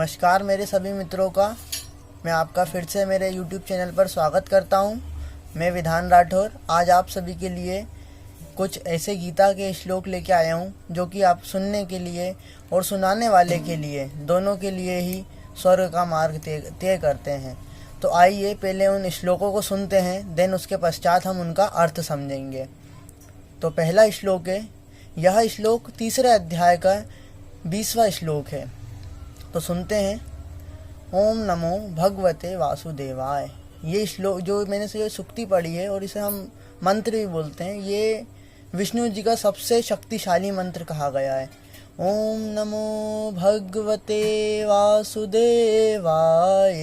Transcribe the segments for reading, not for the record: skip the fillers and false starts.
नमस्कार मेरे सभी मित्रों का। मैं आपका फिर से मेरे YouTube चैनल पर स्वागत करता हूं। मैं विधान राठौर आज आप सभी के लिए कुछ ऐसे गीता के श्लोक लेके आया हूं जो कि आप सुनने के लिए और सुनाने वाले के लिए दोनों के लिए ही स्वर्ग का मार्ग तय करते हैं। तो आइए पहले उन श्लोकों को सुनते हैं, देन उसके पश्चात हम उनका अर्थ समझेंगे। तो पहला श्लोक है, यह श्लोक तीसरे अध्याय का 20वां श्लोक है। तो सुनते हैं। ओम नमो भगवते वासुदेवाय। ये श्लोक जो मैंने ये सुक्ति पढ़ी है और इसे हम मंत्र भी बोलते हैं, ये विष्णु जी का सबसे शक्तिशाली मंत्र कहा गया है। ओम नमो भगवते वासुदेवाय।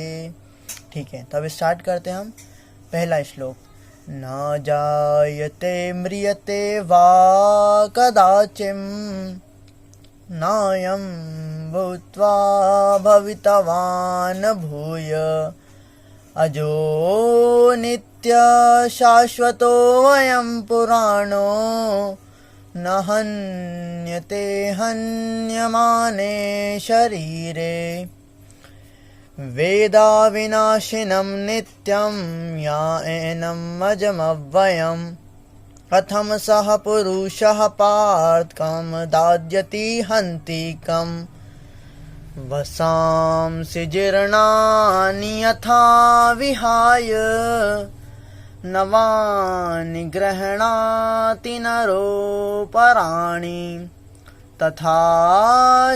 ठीक है, तब स्टार्ट करते हैं हम। पहला श्लोक। न जायते म्रियते वा कदाचिम नायं भूत्वा भवितवान् भूय अजो नित्य शाश्वतो अयं पुराणो न हन्यते हन्यमाने शरीरे वेदा विनाशिनं नित्यं याएनम् अजमव्ययम् कथम सह पुरुषः पार्थकं दाद्यति हन्तिकम् वसांसि जीर्णानि यथा विहाय नवानि गृह्णाति नरोपराणि तथा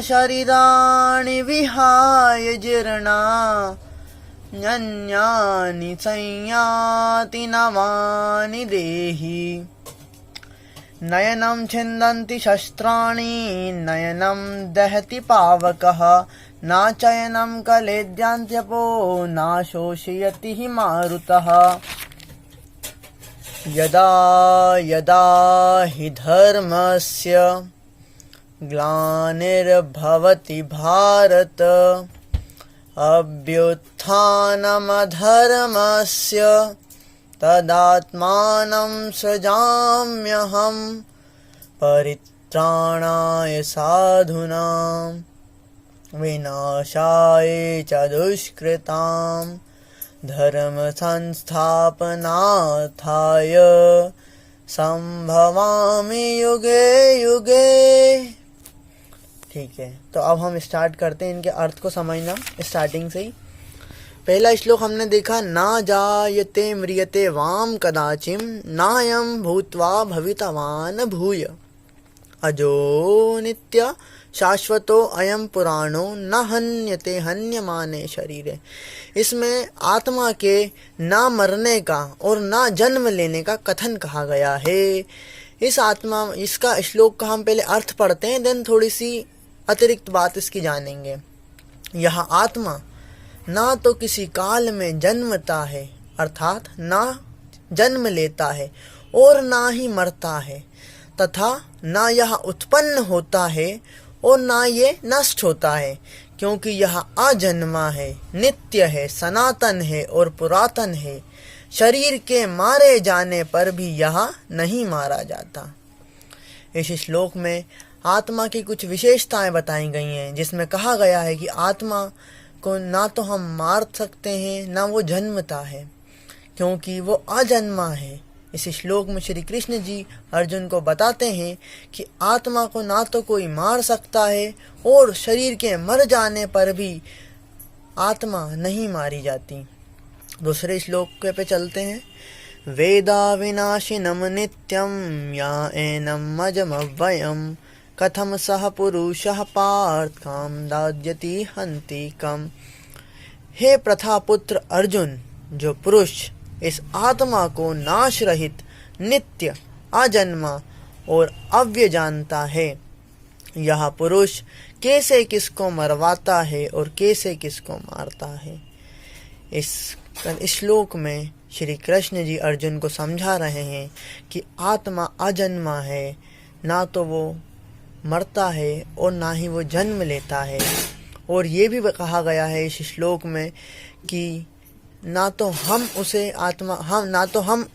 शरीराणि विहाय जीर्णान्यानि संयाति नवानि देहि नयनं छिन्दन्ति शस्त्राणि नयनं दहति पावकः नाचयनं कलेद्यान्त्यपो नाशोषयति हि मारुतः यदा यदा हि धर्मस्य ग्लानिर्भवति भारत अभ्युत्थानमधर्मस्य तदात्मानं सृजाम्यहं परित्राणाय साधूनां विनाशाय च दुष्कृतां धर्मसंस्थापनार्थाय संभवामि युगे युगे। ठीक है, तो अब हम स्टार्ट करते हैं इनके अर्थ को समझना स्टार्टिंग से ही। पहला श्लोक हमने देखा, ना जायते म्रियते वाम कदाचिम नायं भूत्वा भवितवान् भूय अजो नित्य शाश्वतो अयं पुराणो न हन्यते हन्यमाने शरीरे। इसमें आत्मा के ना मरने का और ना जन्म लेने का कथन कहा गया है। इसका श्लोक का हम पहले अर्थ पढ़ते हैं, देन थोड़ी सी अतिरिक्त बात इसकी जानेंगे। यह आत्मा ना तो किसी काल में जन्मता है, अर्थात ना जन्म लेता है और ना ही मरता है, तथा ना यह उत्पन्न होता है और ना ये नष्ट होता है, क्योंकि यह अजन्मा है, नित्य है, सनातन है और पुरातन है। शरीर के मारे जाने पर भी यह नहीं मारा जाता। इस श्लोक में आत्मा की कुछ विशेषताएं बताई गई हैं, जिसमें कहा गया है कि आत्मा को ना तो हम मार सकते हैं ना वो जन्मता है, क्योंकि वो अजन्मा है। इस श्लोक में श्री कृष्ण जी अर्जुन को बताते हैं कि आत्मा को ना तो कोई मार सकता है और शरीर के मर जाने पर भी आत्मा नहीं मारी जाती। दूसरे श्लोक पे चलते हैं। वेदा विनाशिनम नित्यम याएनम् अजमव्ययम् कथम सह पुरुषः पार्थकं दाद्यति हन्तिकम्। हे प्रथा पुत्र अर्जुन, जो पुरुष इस आत्मा को नाश रहित, नित्य, अजन्मा और अव्यय जानता है, यह पुरुष कैसे किसको मरवाता है और कैसे किसको मारता है। इस श्लोक में श्री कृष्ण जी अर्जुन को समझा रहे हैं कि आत्मा अजन्मा है, ना तो वो मरता है और ना ही वो जन्म लेता है। और ये भी कहा गया है इस श्लोक में कि ना तो हम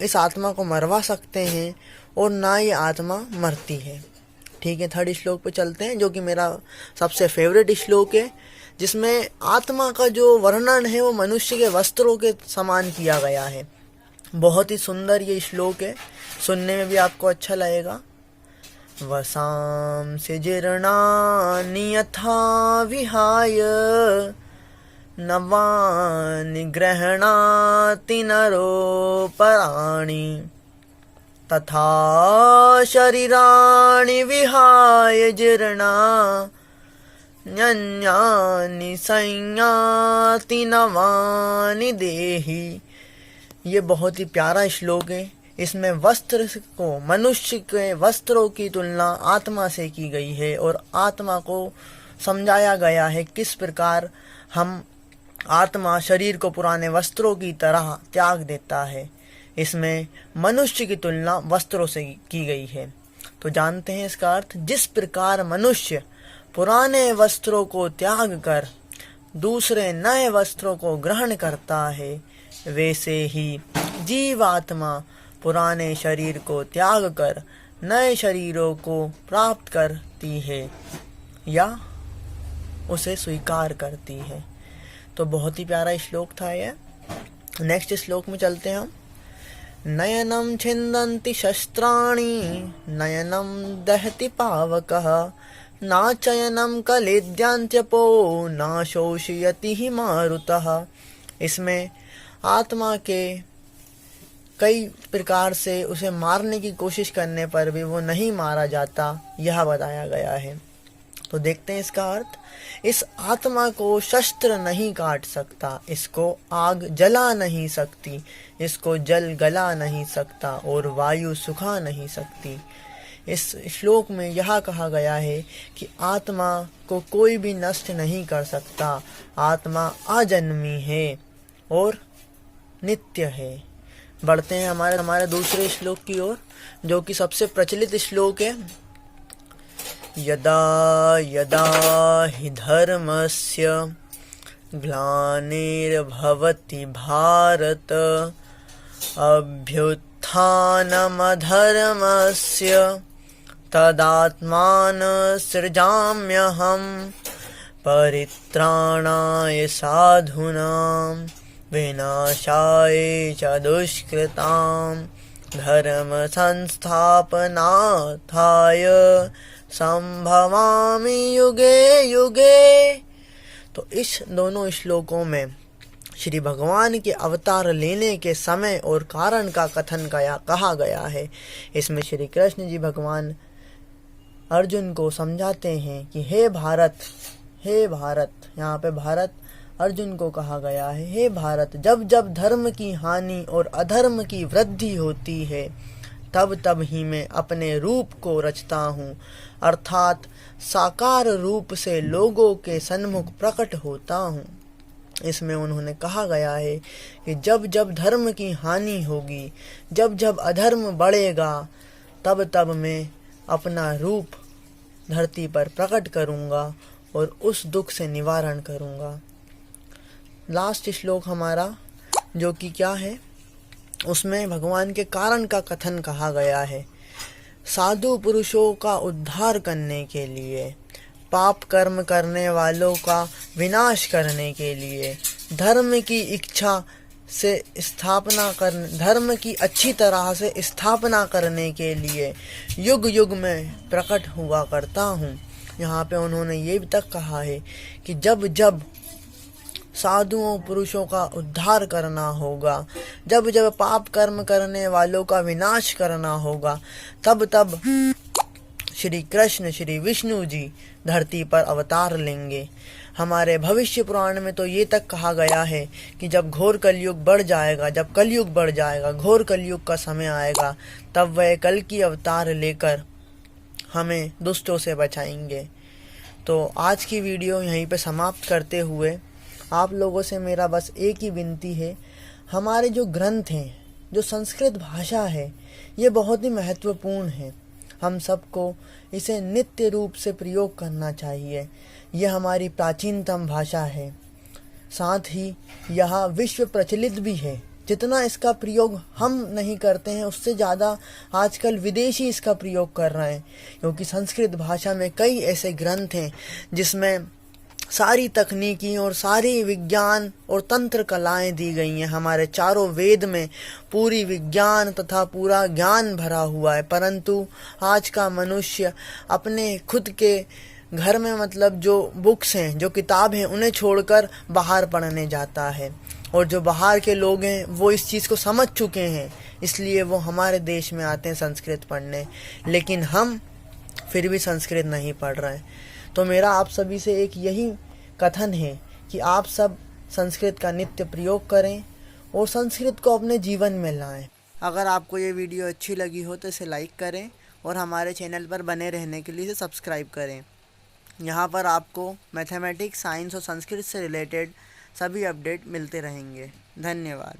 इस आत्मा को मरवा सकते हैं और ना ये आत्मा मरती है। ठीक है, थर्ड श्लोक पे चलते हैं, जो कि मेरा सबसे फेवरेट श्लोक है। जिसमें आत्मा का जो वर्णन है वो मनुष्य के वस्त्रों के समान किया गया है। बहुत ही सुंदर ये श्लोक है, सुनने में भी आपको अच्छा लगेगा। वसांसि जीर्णानि यथा विहाय नवानि गृह्णाति नरोपराणि तथा शरीराणि विहाय जीर्णा न्यान्यानि संयाति नवानि देहि। ये बहुत ही प्यारा श्लोक है। इसमें वस्त्र को, मनुष्य के वस्त्रों की तुलना आत्मा से की गई है और आत्मा को समझाया गया है किस प्रकार हम आत्मा शरीर को पुराने वस्त्रों की तरह त्याग देता है। इसमें मनुष्य की तुलना वस्त्रों से की गई है। तो जानते हैं इसका अर्थ। जिस प्रकार मनुष्य पुराने वस्त्रों को त्याग कर दूसरे नए वस्त्रों को ग्रहण करता है, वैसे ही जीवात्मा पुराने शरीर को त्याग कर नए शरीरों को प्राप्त करती है या उसे स्वीकार करती है। तो बहुत ही प्यारा श्लोक था ये। नेक्स्ट श्लोक में चलते हैं हम। नयनम छिन्दन्ति शस्त्राणि नयनम दहति पावकः नाचयनम कलेद्यांत्यपो न शोषयति हि मारुतः। इसमें आत्मा के कई प्रकार से उसे मारने की कोशिश करने पर भी वो नहीं मारा जाता, यह बताया गया है। तो देखते हैं इसका अर्थ। इस आत्मा को शस्त्र नहीं काट सकता, इसको आग जला नहीं सकती, इसको जल गला नहीं सकता और वायु सुखा नहीं सकती। इस श्लोक में यह कहा गया है कि आत्मा को कोई भी नष्ट नहीं कर सकता। आत्मा अजन्मी है और नित्य है। बढ़ते हैं हमारे दूसरे श्लोक की ओर, जो कि सबसे प्रचलित श्लोक है। यदा यदा हि धर्मस्य ग्लानिर्भवति भारत अभ्युत्थानमधर्मस्य तदात्मानं सृजाम्यहं परित्राणाय साधूनां विनाशाय च दुष्कृतां धर्म संस्थापनार्थाय संभवामि युगे युगे। तो इस दोनों श्लोकों में श्री भगवान के अवतार लेने के समय और कारण का कथन कहा गया है। इसमें श्री कृष्ण जी भगवान अर्जुन को समझाते हैं कि हे भारत, हे भारत, यहाँ पे भारत अर्जुन को कहा गया है, हे भारत, जब जब धर्म की हानि और अधर्म की वृद्धि होती है तब तब ही मैं अपने रूप को रचता हूँ, अर्थात साकार रूप से लोगों के सन्मुख प्रकट होता हूँ। इसमें उन्होंने कहा गया है कि जब जब धर्म की हानि होगी, जब जब अधर्म बढ़ेगा, तब तब मैं अपना रूप धरती पर प्रकट करूँगा और उस दुख से निवारण करूँगा। लास्ट श्लोक हमारा जो कि क्या है, उसमें भगवान के कारण का कथन कहा गया है। साधु पुरुषों का उद्धार करने के लिए, पाप कर्म करने वालों का विनाश करने के लिए, धर्म की इच्छा से स्थापना कर, धर्म की अच्छी तरह से स्थापना करने के लिए युग युग में प्रकट हुआ करता हूँ। यहाँ पे उन्होंने ये भी तक कहा है कि जब जब साधुओं पुरुषों का उद्धार करना होगा, जब जब पाप कर्म करने वालों का विनाश करना होगा, तब तब श्री कृष्ण श्री विष्णु जी धरती पर अवतार लेंगे। हमारे भविष्य पुराण में तो ये तक कहा गया है कि जब घोर कलयुग बढ़ जाएगा, जब कलयुग बढ़ जाएगा, घोर कलयुग का समय आएगा, तब वह कल की अवतार लेकर हमें दुष्टों से बचाएंगे। तो आज की वीडियो यहीं पे समाप्त करते हुए आप लोगों से मेरा बस एक ही विनती है, हमारे जो ग्रंथ हैं, जो संस्कृत भाषा है, ये बहुत ही महत्वपूर्ण है। हम सबको इसे नित्य रूप से प्रयोग करना चाहिए। यह हमारी प्राचीनतम भाषा है, साथ ही यह विश्व प्रचलित भी है। जितना इसका प्रयोग हम नहीं करते हैं, उससे ज़्यादा आजकल विदेशी इसका प्रयोग कर रहे हैं, क्योंकि संस्कृत भाषा में कई ऐसे ग्रंथ हैं जिसमें सारी तकनीकी और सारी विज्ञान और तंत्र कलाएं दी गई हैं। हमारे चारों वेद में पूरी विज्ञान तथा पूरा ज्ञान भरा हुआ है, परंतु आज का मनुष्य अपने खुद के घर में मतलब जो बुक्स हैं, जो किताब हैं, उन्हें छोड़कर बाहर पढ़ने जाता है। और जो बाहर के लोग हैं वो इस चीज़ को समझ चुके हैं, इसलिए वो हमारे देश में आते हैं संस्कृत पढ़ने, लेकिन हम फिर भी संस्कृत नहीं पढ़ रहे हैं। तो मेरा आप सभी से एक यही कथन है कि आप सब संस्कृत का नित्य प्रयोग करें और संस्कृत को अपने जीवन में लाएं। अगर आपको ये वीडियो अच्छी लगी हो तो इसे लाइक करें और हमारे चैनल पर बने रहने के लिए इसे सब्सक्राइब करें। यहाँ पर आपको मैथमेटिक्स, साइंस और संस्कृत से रिलेटेड सभी अपडेट मिलते रहेंगे। धन्यवाद।